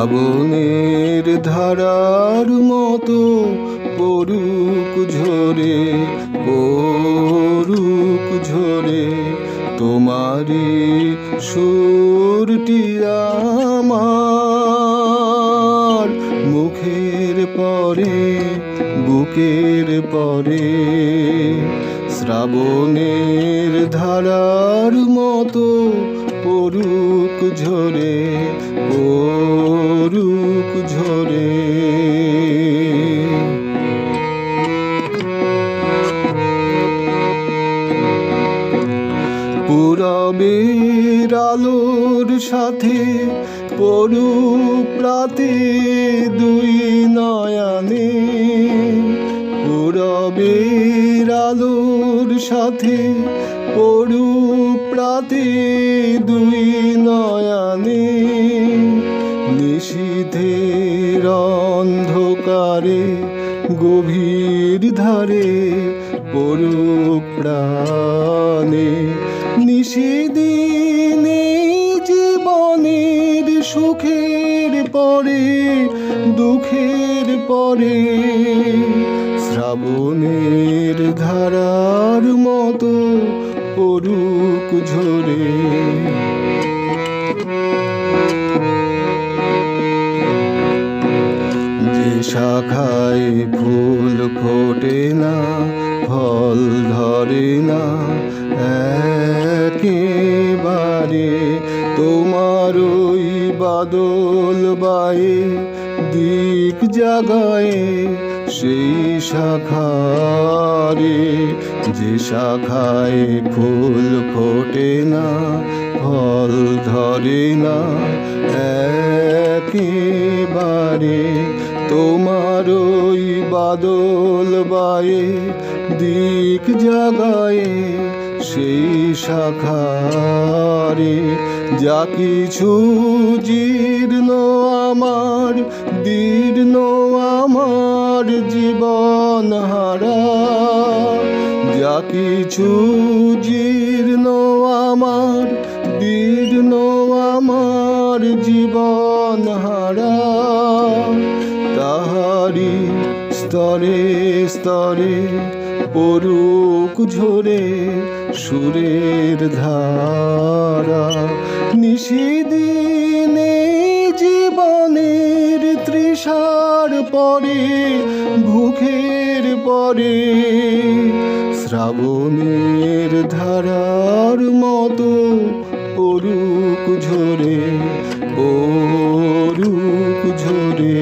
শ্রাবণের ধারার মতো পড়ুক ঝরে, পড়ুক ঝরে তোমারি সুরটি আমার মুখের পরে, বুকের পরে। শ্রাবণের ধারার মতো পড়ুক ঝরে, পড়ুক ঝরে। পূরবের আলোর সাথে পড়ুক প্রাতে দুই নয়নে, পূরবের আলোর সাথে পড়ুক প্রাতে দুই নয়নে। নিশীথের অন্ধকারে গভীর ধারে পড়ুক প্রাণে। নিশিদিনে জীবনের সুখের পরে, দুঃখের পরে। শ্রাবণের ধারার মতো পড়ুক ঝরে। যে শাখায় ফুল ফোটে না, ফল ধরে না একেবারে, তোমার ওই বাদল বায়ে দিক জাগায় সেই শাখারে। যে শাখায় ফুল ফোটে না, ফল ধরে না একেবারে, তোমার ওই বাদল বায়ে দিক জাগায় সেই শাখারে। যা কিছু জীর্ণ আমার, দীর্ণ আমার জীবন হারা। যা কিছু জীর্ণ আমার, দীর্ণ আমার জীবন হারা। তাহারি স্তরে স্তরে পড়ুক ঝরে সুরের ধারা। নিশিদিনে জীবনের তৃষার পরে, ভুখের পরে। শ্রাবণের ধারার মতো পড়ুক ঝরে, পড়ুক ঝরে।